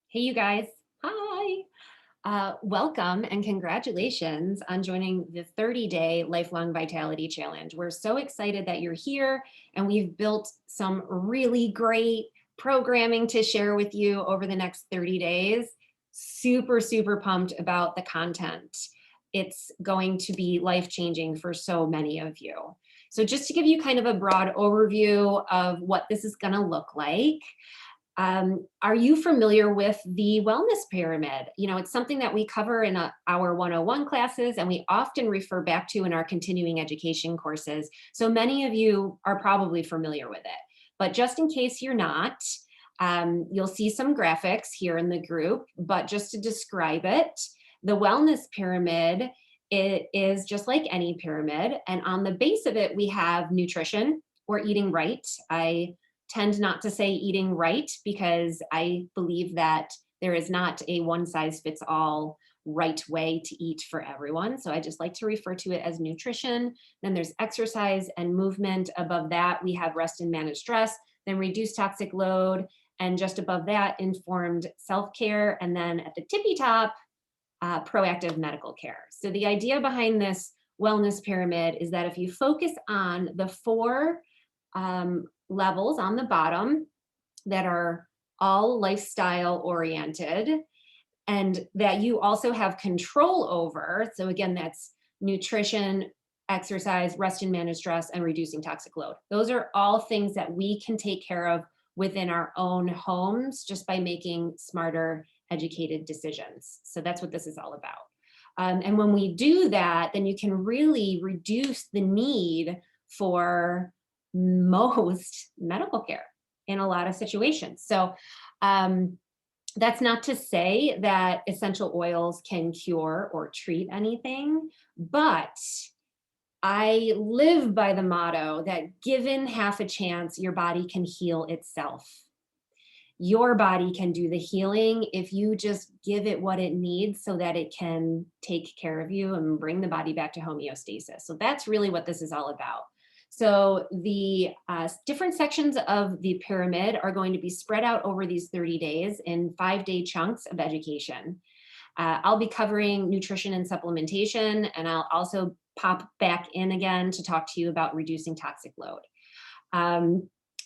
Hey, you guys. Hi. Welcome and congratulations on joining the 30-day Lifelong Vitality Challenge. We're so excited that you're here, and we've built some really great programming to share with you over the next 30 days. Super, super pumped about the content. It's going to be life-changing for so many of you. So just to give you kind of a broad overview of what this is going to look like, are you familiar with the wellness pyramid? You know, it's something that we cover in our 101 classes, and we often refer back to in our continuing education courses. So many of you are probably familiar with it. But just in case you're not, you'll see some graphics here in the group. But just to describe it, the wellness pyramid, it is just like any pyramid. And on the base of it, we have nutrition or eating right. I tend not to say eating right because I believe that there is not a one size fits all right way to eat for everyone. So I just like to refer to it as nutrition. Then there's exercise and movement. Above that, we have rest and manage stress, then reduce toxic load. And just above that, informed self care. And then at the tippy top, proactive medical care. So the idea behind this wellness pyramid is that if you focus on the four levels on the bottom that are all lifestyle oriented and that you also have control over. So again, that's nutrition, exercise, rest and manage stress, and reducing toxic load. Those are all things that we can take care of within our own homes just by making smarter, educated decisions. So that's what this is all about. And when we do that, then you can really reduce the need for most medical care in a lot of situations. So that's not to say that essential oils can cure or treat anything, but I live by the motto that given half a chance, your body can heal itself. Your body can do the healing if you just give it what it needs so that it can take care of you and bring the body back to homeostasis. So that's really what this is all about. So the different sections of the pyramid are going to be spread out over these 30 days in 5-day chunks of education. I'll be covering nutrition and supplementation, and I'll also pop back in again to talk to you about reducing toxic load.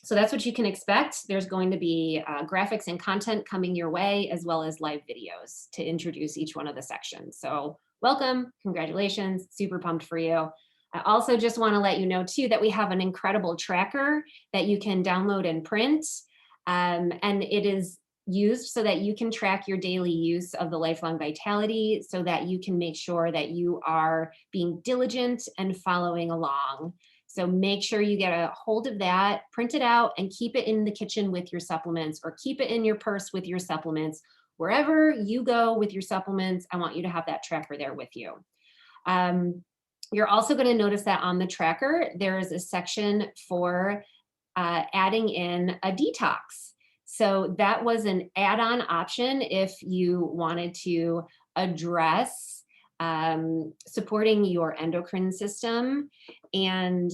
So that's what you can expect. There's going to be graphics and content coming your way, as well as live videos to introduce each one of the sections. So welcome, congratulations, super pumped for you. I also just want to let you know too that we have an incredible tracker that you can download and print. And it is used so that you can track your daily use of the Lifelong Vitality so that you can make sure that you are being diligent and following along. So make sure you get a hold of that, print it out, and keep it in the kitchen with your supplements, or keep it in your purse with your supplements. Wherever you go with your supplements, I want you to have that tracker there with you. You're also going to notice that on the tracker, there is a section for adding in a detox. So that was an add-on option if you wanted to address supporting your endocrine system and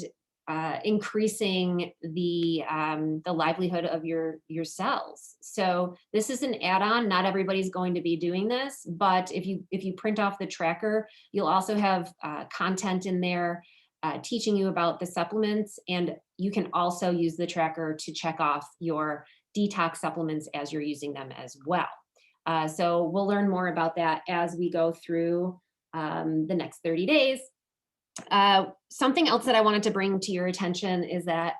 increasing the livelihood of your cells. So this is an add-on. Not everybody's going to be doing this, but if you print off the tracker, you'll also have content in there teaching you about the supplements, and you can also use the tracker to check off your detox supplements as you're using them as well. So we'll learn more about that as we go through the next 30 days. Something else that I wanted to bring to your attention is that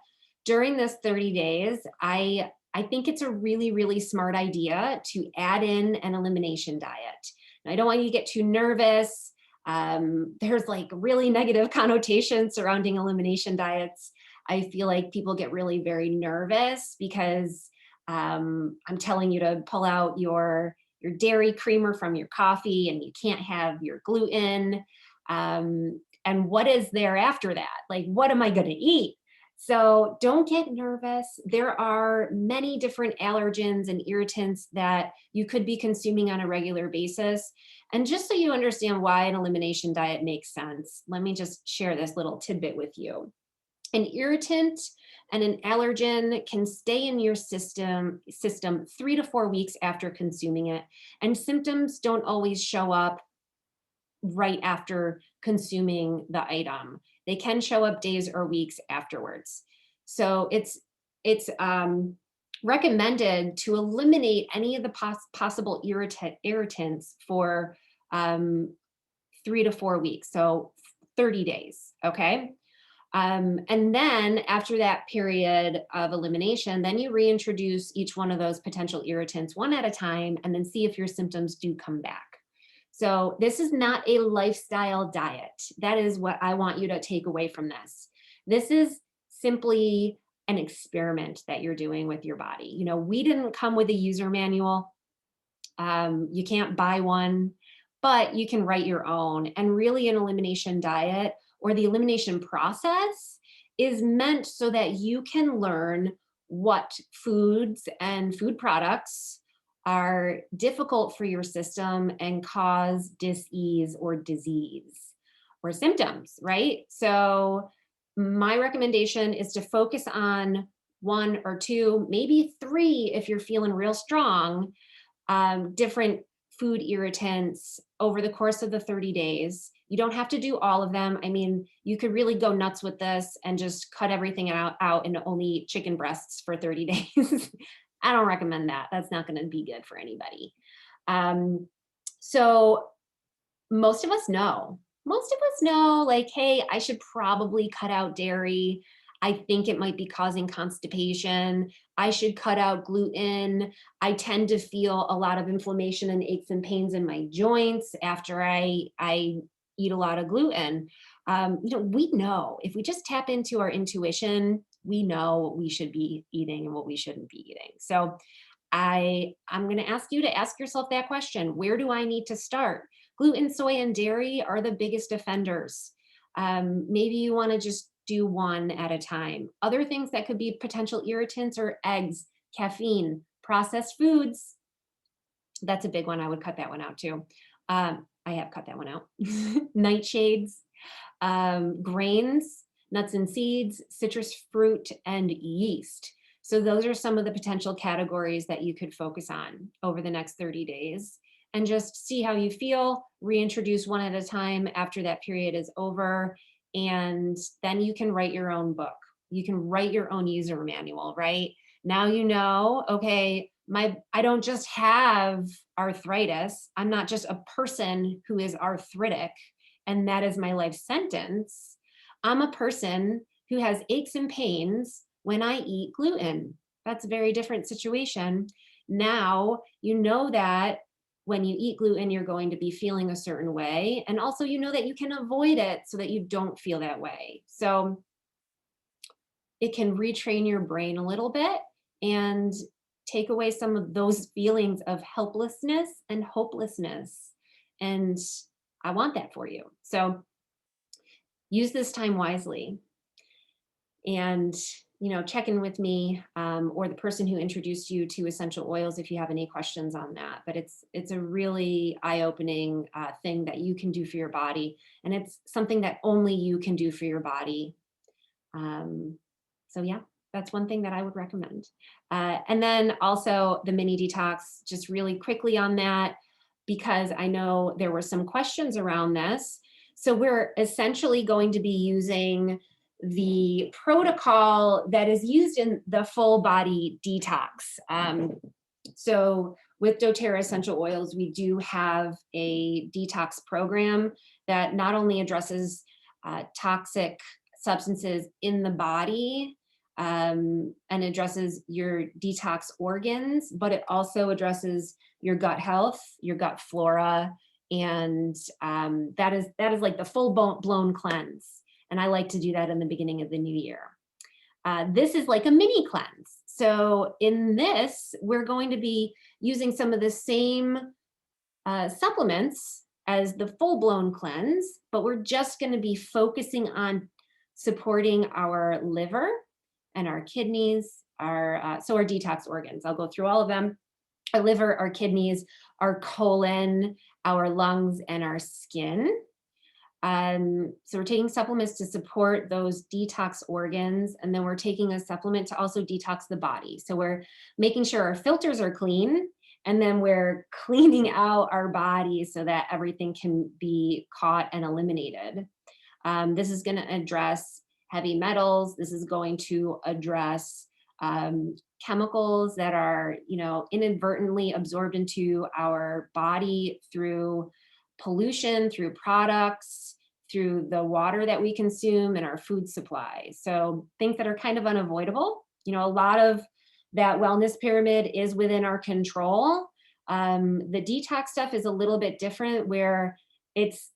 during this 30 days, I think it's a really, really smart idea to add in an elimination diet. Now, I don't want you to get too nervous. There's like really negative connotations surrounding elimination diets. I feel like people get really very nervous because I'm telling you to pull out your dairy creamer from your coffee and you can't have your gluten. And what is there after that? Like, what am I going to eat? So don't get nervous. There are many different allergens and irritants that you could be consuming on a regular basis. And just so you understand why an elimination diet makes sense, let me just share this little tidbit with you. An irritant and an allergen can stay in your system 3 to 4 weeks after consuming it. And symptoms don't always show up right after consuming the item. They can show up days or weeks afterwards. So it's recommended to eliminate any of the possible irritants for um, 3 to 4 weeks. So 30 days. Okay. And then after that period of elimination, then you reintroduce each one of those potential irritants one at a time and then see if your symptoms do come back. So this is not a lifestyle diet. That is what I want you to take away from this. This is simply an experiment that you're doing with your body. You know, we didn't come with a user manual. You can't buy one, but you can write your own. And really, an elimination diet or the elimination process is meant so that you can learn what foods and food products are difficult for your system and cause dis-ease or disease or symptoms, right? So my recommendation is to focus on one or two, maybe three if you're feeling real strong, different food irritants over the course of the 30 days. You don't have to do all of them. I mean, you could really go nuts with this and just cut everything out and only eat chicken breasts for 30 days. I don't recommend that. That's not going to be good for anybody. So most of us know. Most of us know, like, hey, I should probably cut out dairy. I think it might be causing constipation. I should cut out gluten. I tend to feel a lot of inflammation and aches and pains in my joints after I eat a lot of gluten. We know if we just tap into our intuition, we know what we should be eating and what we shouldn't be eating. So I'm going to ask you to ask yourself that question. Where do I need to start? Gluten, soy, and dairy are the biggest offenders. Maybe you want to just do one at a time. Other things that could be potential irritants are eggs, caffeine, processed foods. That's a big one. I would cut that one out too. I have cut that one out. Nightshades, grains, nuts and seeds, citrus fruit, and yeast. So those are some of the potential categories that you could focus on over the next 30 days and just see how you feel, reintroduce one at a time after that period is over. And then you can write your own book. You can write your own user manual, right? Now you know, okay, I don't just have arthritis. I'm not just a person who is arthritic and that is my life sentence. I'm a person who has aches and pains when I eat gluten. That's a very different situation. Now you know that when you eat gluten, you're going to be feeling a certain way. And also you know that you can avoid it so that you don't feel that way. So it can retrain your brain a little bit and take away some of those feelings of helplessness and hopelessness. And I want that for you. So use this time wisely and check in with me or the person who introduced you to essential oils if you have any questions on that. But it's a really eye-opening thing that you can do for your body, and it's something that only you can do for your body. So yeah, that's one thing that I would recommend. And then also the mini detox, just really quickly on that, because I know there were some questions around this. So we're essentially going to be using the protocol that is used in the full body detox. So with doTERRA essential oils, we do have a detox program that not only addresses toxic substances in the body and addresses your detox organs, but it also addresses your gut health, your gut flora, and that is like the full blown cleanse. And I like to do that in the beginning of the new year. This is like a mini cleanse. So in this, we're going to be using some of the same supplements as the full-blown cleanse, but we're just going to be focusing on supporting our liver and our kidneys, our detox organs. I'll go through all of them. Our liver, our kidneys, our colon, our lungs, and our skin. So we're taking supplements to support those detox organs, and then we're taking a supplement to also detox the body. So we're making sure our filters are clean, and then we're cleaning out our body so that everything can be caught and eliminated. This is going to address heavy metals. This is going to address chemicals that are, inadvertently absorbed into our body through pollution, through products, through the water that we consume and our food supply. So things that are kind of unavoidable. A lot of that wellness pyramid is within our control. The detox stuff is a little bit different where it's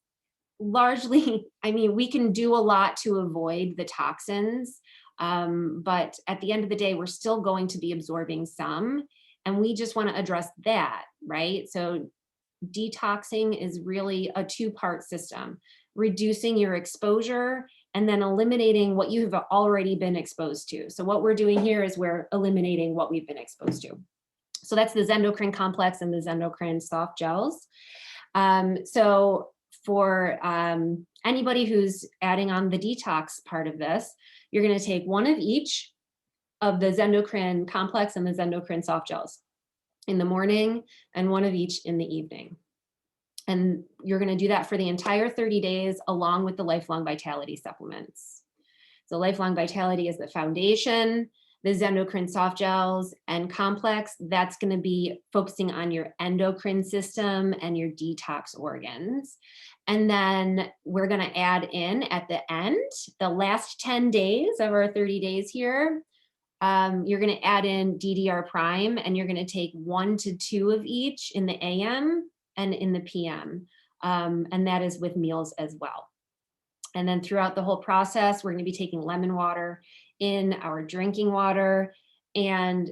largely, I mean, we can do a lot to avoid the toxins, but at the end of the day, we're still going to be absorbing some, and we just want to address that, right? So detoxing is really a two-part system, reducing your exposure and then eliminating what you have already been exposed to. So what we're doing here is we're eliminating what we've been exposed to. So that's the Zendocrine complex and the Zendocrine soft gels. So for anybody who's adding on the detox part of this, you're going to take one of each of the Zendocrine complex and the Zendocrine soft gels in the morning and one of each in the evening. And you're going to do that for the entire 30 days along with the Lifelong Vitality supplements. So Lifelong Vitality is the foundation. The Zendocrine soft gels and complex, that's going to be focusing on your endocrine system and your detox organs. And then we're going to add in at the end, the last 10 days of our 30 days here, you're going to add in DDR prime, and you're going to take 1 to 2 of each in the AM and in the PM. And that is with meals as well. And then throughout the whole process, we're going to be taking lemon water in our drinking water. And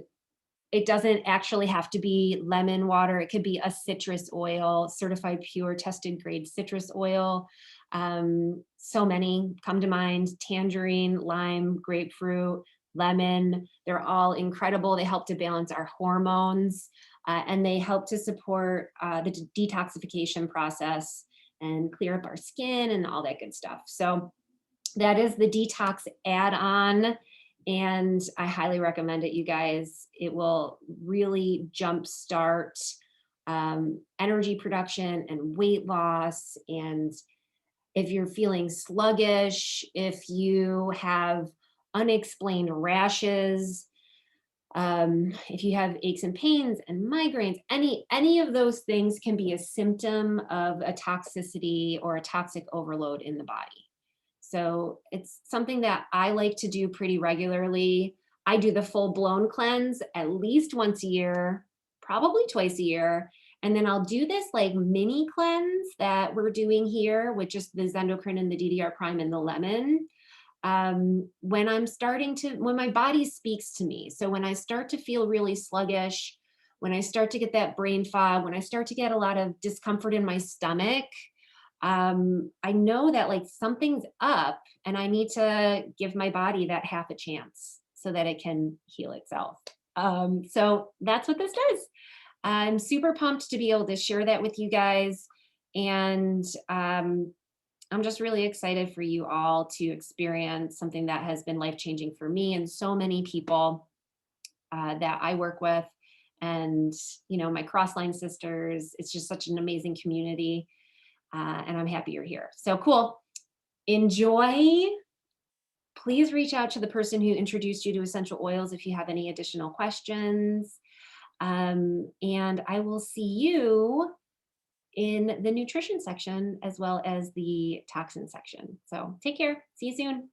it doesn't actually have to be lemon water. It could be a citrus oil, certified pure, tested grade citrus oil. So many come to mind: tangerine, lime, grapefruit, lemon. They're all incredible. They help to balance our hormones, and they help to support the detoxification process and clear up our skin and all that good stuff. So that is the Detox Add-on, and I highly recommend it, you guys. It will really jumpstart energy production and weight loss. And if you're feeling sluggish, if you have unexplained rashes, if you have aches and pains and migraines, any of those things can be a symptom of a toxicity or a toxic overload in the body. So it's something that I like to do pretty regularly. I do the full blown cleanse at least once a year, probably twice a year. And then I'll do this like mini cleanse that we're doing here with just the Zendocrine and the DDR prime and the lemon. When my body speaks to me. So when I start to feel really sluggish, when I start to get that brain fog, when I start to get a lot of discomfort in my stomach, I know that like something's up and I need to give my body that half a chance so that it can heal itself. So that's what this does. I'm super pumped to be able to share that with you guys. And I'm just really excited for you all to experience something that has been life-changing for me and so many people that I work with. And, my Crossline sisters, it's just such an amazing community. And I'm happy you're here. So cool. Enjoy. Please reach out to the person who introduced you to essential oils if you have any additional questions. And I will see you in the nutrition section as well as the toxin section. So take care. See you soon.